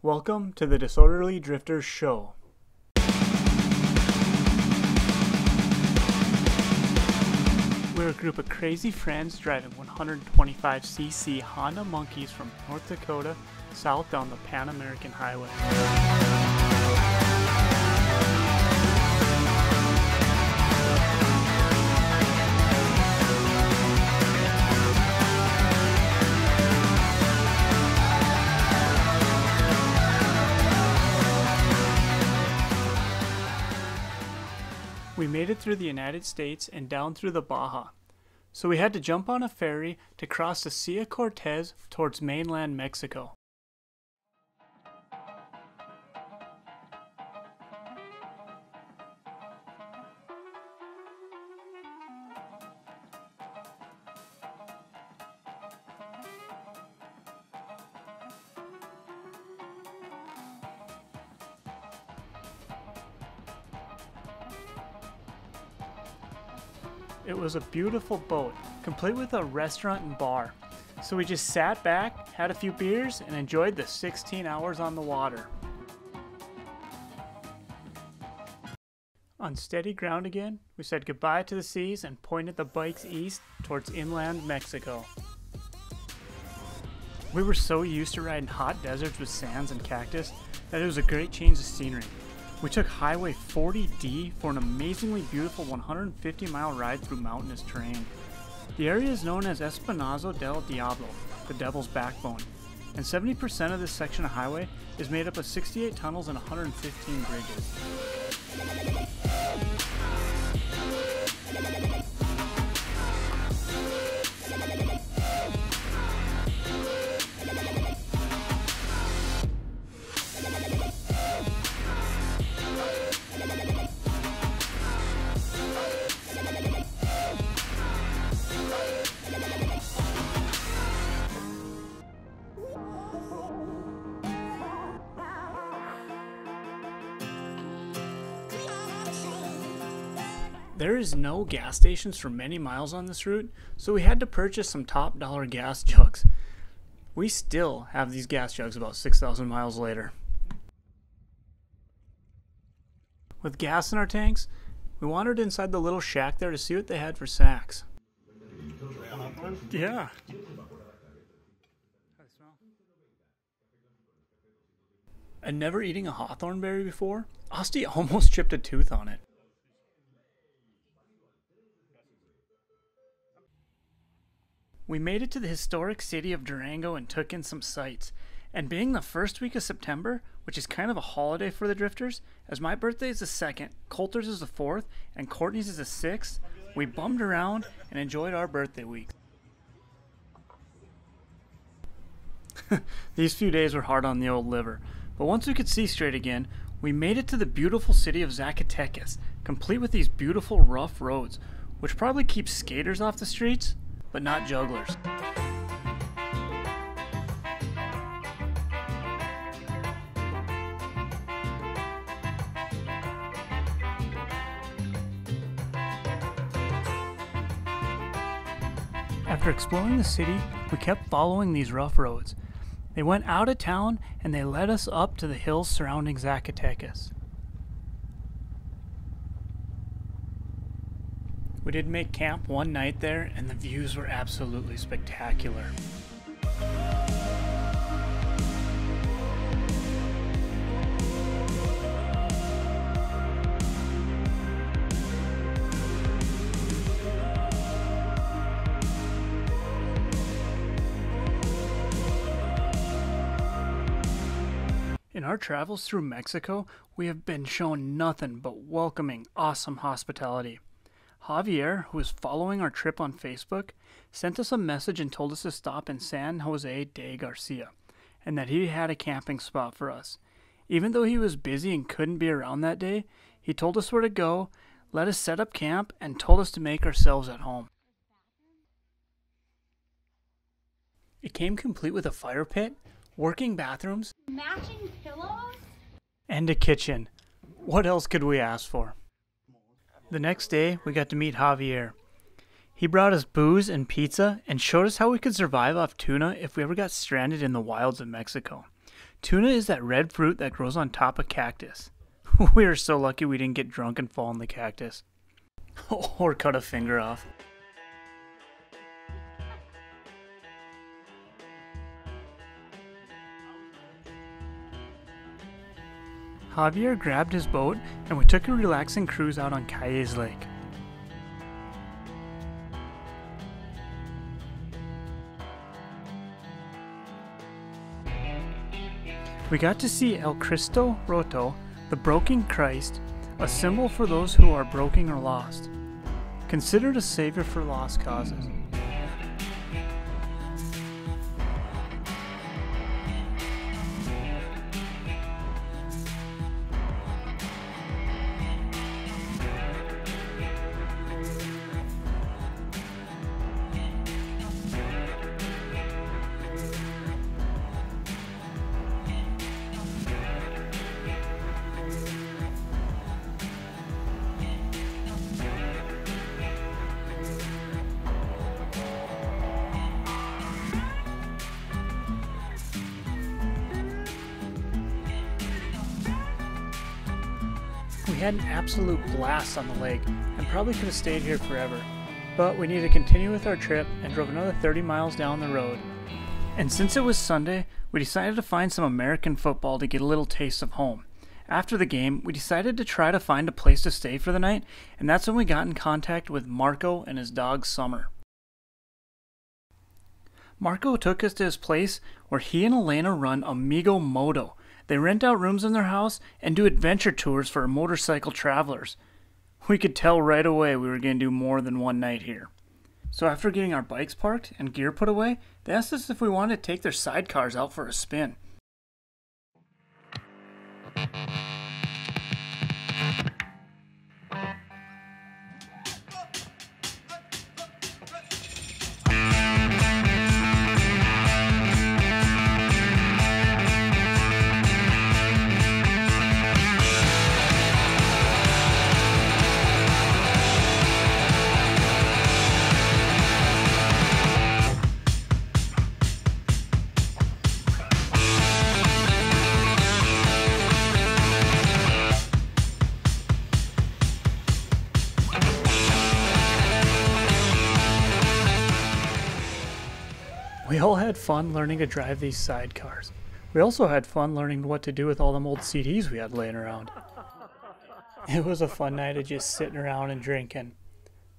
Welcome to the Disorderly Drifters Show. We're a group of crazy friends driving 125cc Honda Monkeys from North Dakota south down the Pan American Highway. We made it through the United States and down through the Baja, so we had to jump on a ferry to cross the Sea of Cortez towards mainland Mexico. It was a beautiful boat, complete with a restaurant and bar. So we just sat back, had a few beers, and enjoyed the 16 hours on the water. On steady ground again, we said goodbye to the seas and pointed the bikes east towards inland Mexico. We were so used to riding hot deserts with sands and cactus that it was a great change of scenery. We took Highway 40D for an amazingly beautiful 150-mile ride through mountainous terrain. The area is known as Espinazo del Diablo, the Devil's Backbone, and 70% of this section of highway is made up of 68 tunnels and 115 bridges. There is no gas stations for many miles on this route, so we had to purchase some top dollar gas jugs. We still have these gas jugs about 6,000 miles later. With gas in our tanks, we wandered inside the little shack there to see what they had for snacks. Yeah. And never eating a hawthorn berry before, Asti almost chipped a tooth on it. We made it to the historic city of Durango and took in some sights. And being the first week of September, which is kind of a holiday for the drifters, as my birthday is the 2nd, Coulter's is the 4th, and Courtney's is the 6th, we bummed around and enjoyed our birthday week. These few days were hard on the old liver, but once we could see straight again, we made it to the beautiful city of Zacatecas, complete with these beautiful rough roads, which probably keeps skaters off the streets, but not jugglers. After exploring the city, we kept following these rough roads. They went out of town and they led us up to the hills surrounding Zacatecas. We did make camp one night there, and the views were absolutely spectacular. In our travels through Mexico, we have been shown nothing but welcoming, awesome hospitality. Javier, who was following our trip on Facebook, sent us a message and told us to stop in San Jose de Garcia, and that he had a camping spot for us. Even though he was busy and couldn't be around that day, he told us where to go, let us set up camp, and told us to make ourselves at home. It came complete with a fire pit, working bathrooms, matching pillows, and a kitchen. What else could we ask for? The next day, we got to meet Javier. He brought us booze and pizza and showed us how we could survive off tuna if we ever got stranded in the wilds of Mexico. Tuna is that red fruit that grows on top of cactus. We are so lucky we didn't get drunk and fall in the cactus. Or cut a finger off. Javier grabbed his boat and we took a relaxing cruise out on Calles Lake. We got to see El Cristo Roto, the broken Christ, a symbol for those who are broken or lost, considered a savior for lost causes. We had an absolute blast on the lake and probably could have stayed here forever, but we needed to continue with our trip and drove another 30 miles down the road. And since it was Sunday, we decided to find some American football to get a little taste of home. After the game, we decided to try to find a place to stay for the night, and that's when we got in contact with Marco and his dog Summer. Marco took us to his place where he and Elena run Amigo Moto. They rent out rooms in their house and do adventure tours for motorcycle travelers. We could tell right away we were going to do more than one night here. So after getting our bikes parked and gear put away, they asked us if we wanted to take their sidecars out for a spin. We all had fun learning to drive these sidecars. We also had fun learning what to do with all them old CDs we had laying around. It was a fun night of just sitting around and drinking.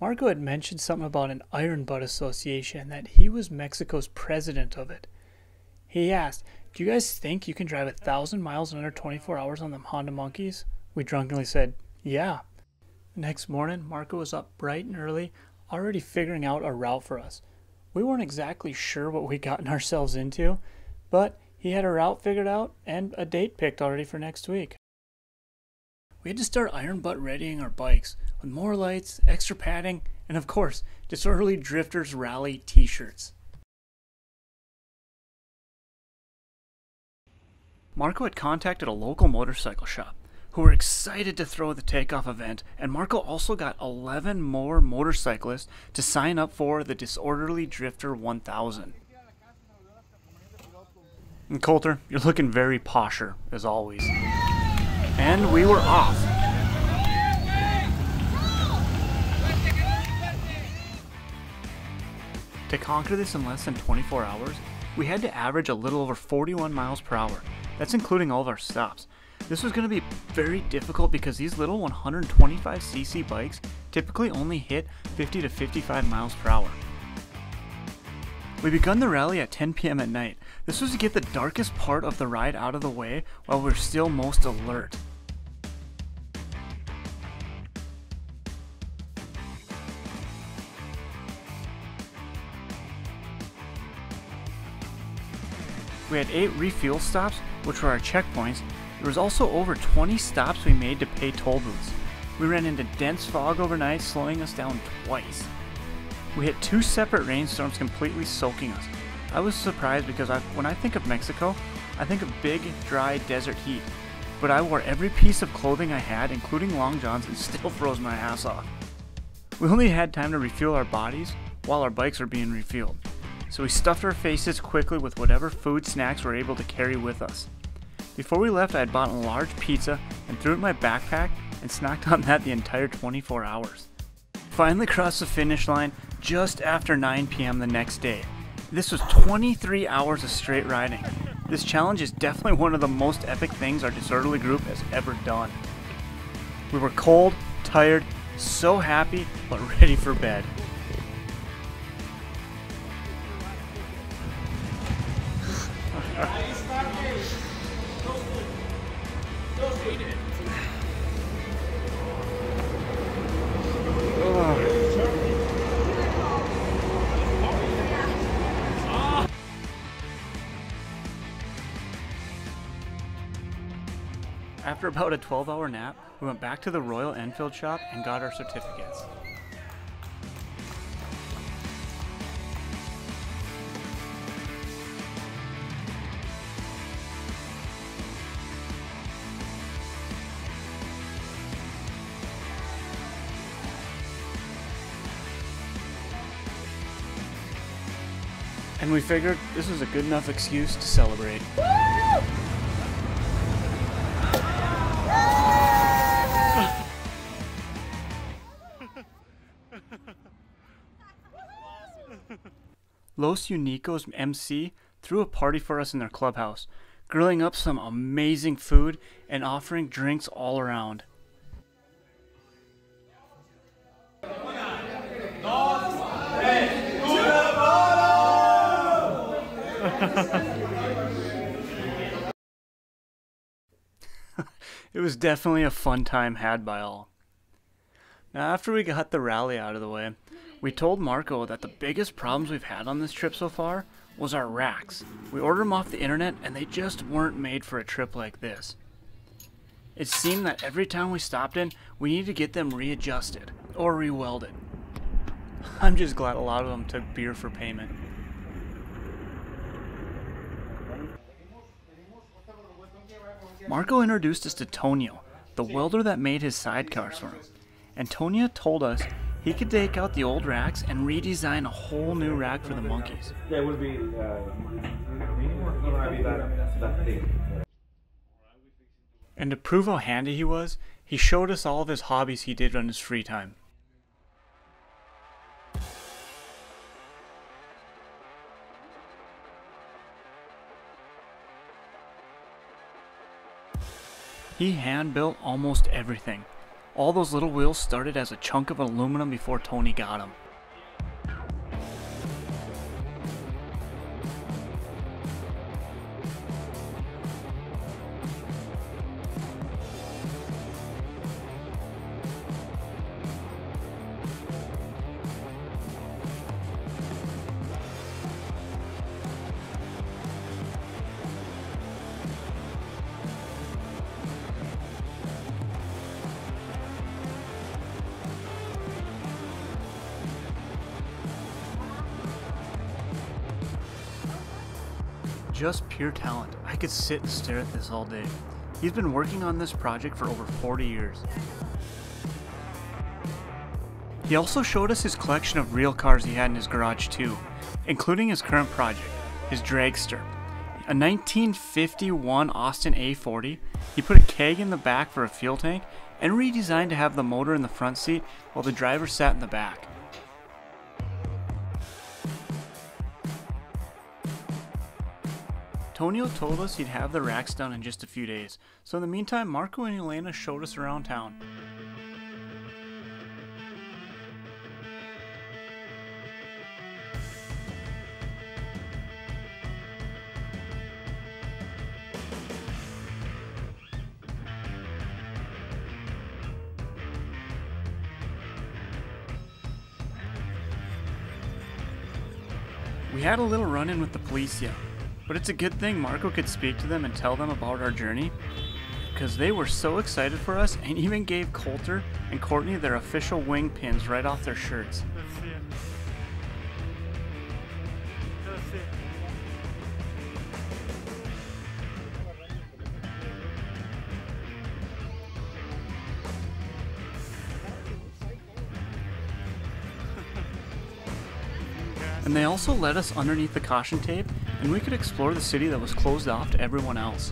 Marco had mentioned something about an Iron Butt Association and that he was Mexico's president of it. He asked, "Do you guys think you can drive 1,000 miles in under 24 hours on them Honda Monkeys?" We drunkenly said, "Yeah." The next morning, Marco was up bright and early, already figuring out a route for us. We weren't exactly sure what we'd gotten ourselves into, but he had a route figured out and a date picked already for next week. We had to start Iron Butt readying our bikes with more lights, extra padding, and of course, Disorderly Drifters Rally t-shirts. Marco had contacted a local motorcycle shop who were excited to throw the takeoff event, and Marco also got 11 more motorcyclists to sign up for the Disorderly Drifter 1000. And Coulter, you're looking very posher, as always. And we were off. To conquer this in less than 24 hours, we had to average a little over 41 miles per hour. That's including all of our stops. This was going to be very difficult because these little 125cc bikes typically only hit 50 to 55 miles per hour. We begun the rally at 10 p.m. at night. This was to get the darkest part of the ride out of the way while we're still most alert. We had 8 refuel stops, which were our checkpoints. There was also over 20 stops we made to pay toll booths. We ran into dense fog overnight, slowing us down twice. We had 2 separate rainstorms completely soaking us. I was surprised because when I think of Mexico, I think of big, dry desert heat. But I wore every piece of clothing I had, including long johns, and still froze my ass off. We only had time to refuel our bodies while our bikes were being refueled. So we stuffed our faces quickly with whatever food snacks we were able to carry with us. Before we left, I had bought a large pizza and threw it in my backpack and snacked on that the entire 24 hours. Finally crossed the finish line just after 9 p.m. the next day. This was 23 hours of straight riding. This challenge is definitely one of the most epic things our disorderly group has ever done. We were cold, tired, so happy, but ready for bed. After about a 12-hour nap, we went back to the Royal Enfield shop and got our certificates. And we figured this was a good enough excuse to celebrate. Los Unicos MC threw a party for us in their clubhouse, grilling up some amazing food and offering drinks all around. It was definitely a fun time had by all. Now, after we got the rally out of the way, we told Marco that the biggest problems we've had on this trip so far was our racks. We ordered them off the internet and they just weren't made for a trip like this. It seemed that every time we stopped in, we needed to get them readjusted or re-welded. I'm just glad a lot of them took beer for payment. Marco introduced us to Tonio, the welder that made his sidecars for him. Antonia told us he could take out the old racks and redesign a whole new rack for the monkeys. Yeah, it would be that thing. And to prove how handy he was, he showed us all of his hobbies he did on his free time. He hand-built almost everything. All those little wheels started as a chunk of aluminum before Tony got them. Just pure talent. I could sit and stare at this all day. He's been working on this project for over 40 years. He also showed us his collection of real cars he had in his garage too, including his current project, his dragster. A 1951 Austin A40, he put a keg in the back for a fuel tank and redesigned to have the motor in the front seat while the driver sat in the back. Tonio told us he'd have the racks done in just a few days, so in the meantime Marco and Elena showed us around town. We had a little run-in with the police, yeah. But it's a good thing Marco could speak to them and tell them about our journey, because they were so excited for us and even gave Coulter and Courtney their official wing pins right off their shirts. And they also led us underneath the caution tape, and we could explore the city that was closed off to everyone else.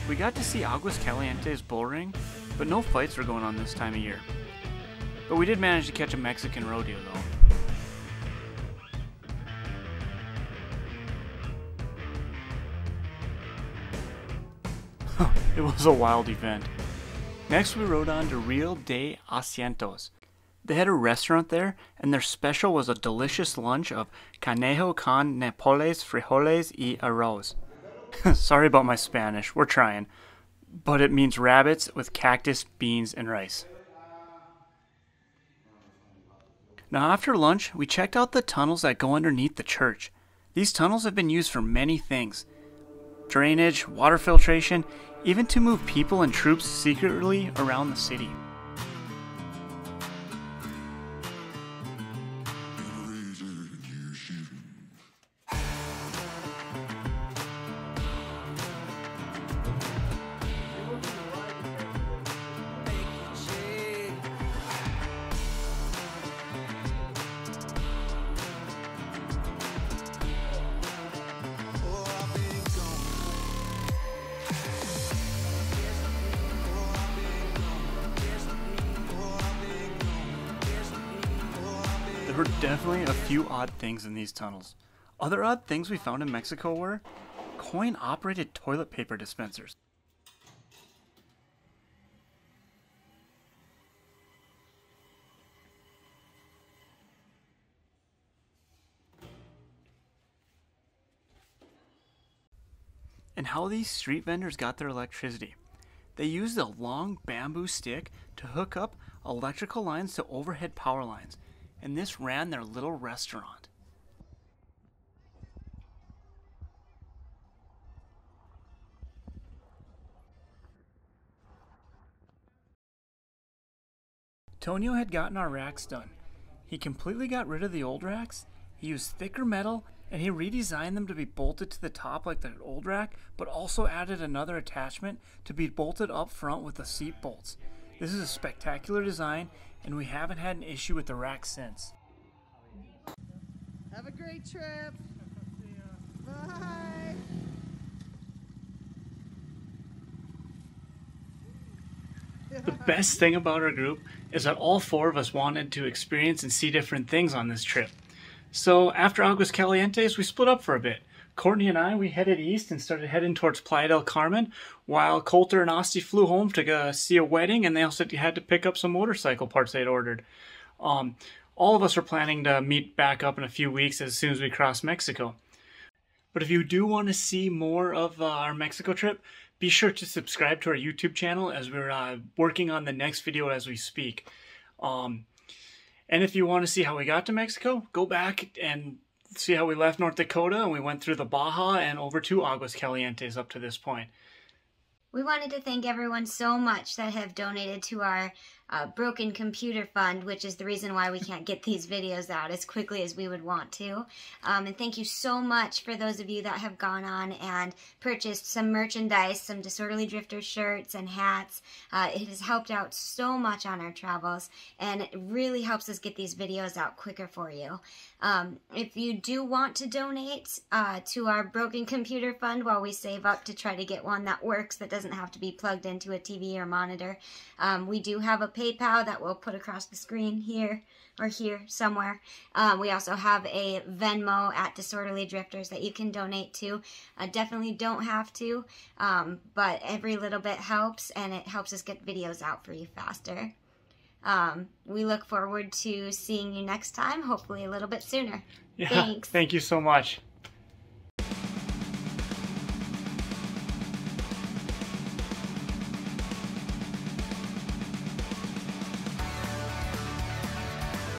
We got to see Aguascalientes bull ring, but no fights were going on this time of year. But we did manage to catch a Mexican rodeo though. It was a wild event. Next we rode on to Rio de Asientos. They had a restaurant there, and their special was a delicious lunch of conejo con nápoles, frijoles y arroz. Sorry about my Spanish, we're trying. But it means rabbits with cactus, beans, and rice. Now after lunch, we checked out the tunnels that go underneath the church. These tunnels have been used for many things. Drainage, water filtration, even to move people and troops secretly around the city. There were definitely a few odd things in these tunnels. Other odd things we found in Mexico were coin-operated toilet paper dispensers. And how these street vendors got their electricity. They used a long bamboo stick to hook up electrical lines to overhead power lines, and this ran their little restaurant. Tonio had gotten our racks done. He completely got rid of the old racks, he used thicker metal, and he redesigned them to be bolted to the top like the old rack, but also added another attachment to be bolted up front with the seat bolts. This is a spectacular design, and we haven't had an issue with the rack since. Have a great trip. Bye. The best thing about our group is that all four of us wanted to experience and see different things on this trip. So after Aguascalientes, we split up for a bit. Courtney and I, we headed east and started heading towards Playa del Carmen, while Coulter and Asti flew home to see a wedding, and they also had to pick up some motorcycle parts they'd ordered. All of us were planning to meet back up in a few weeks as soon as we cross Mexico. But if you do want to see more of our Mexico trip, be sure to subscribe to our YouTube channel as we're working on the next video as we speak. And if you want to see how we got to Mexico, go back and see how we left North Dakota and we went through the Baja and over to Aguascalientes up to this point. We wanted to thank everyone so much that have donated to our broken computer fund, which is the reason why we can't get these videos out as quickly as we would want to. And thank you so much for those of you that have gone on and purchased some merchandise, some Disorderly Drifter shirts and hats. It has helped out so much on our travels, and it really helps us get these videos out quicker for you. If you do want to donate to our broken computer fund while we save up to try to get one that works, that doesn't have to be plugged into a TV or monitor, we do have a PayPal that we'll put across the screen here or here somewhere. We also have a Venmo at Disorderly Drifters that you can donate to. Definitely don't have to, but every little bit helps, and it helps us get videos out for you faster. We look forward to seeing you next time, hopefully a little bit sooner. Yeah, thanks. Thank you so much.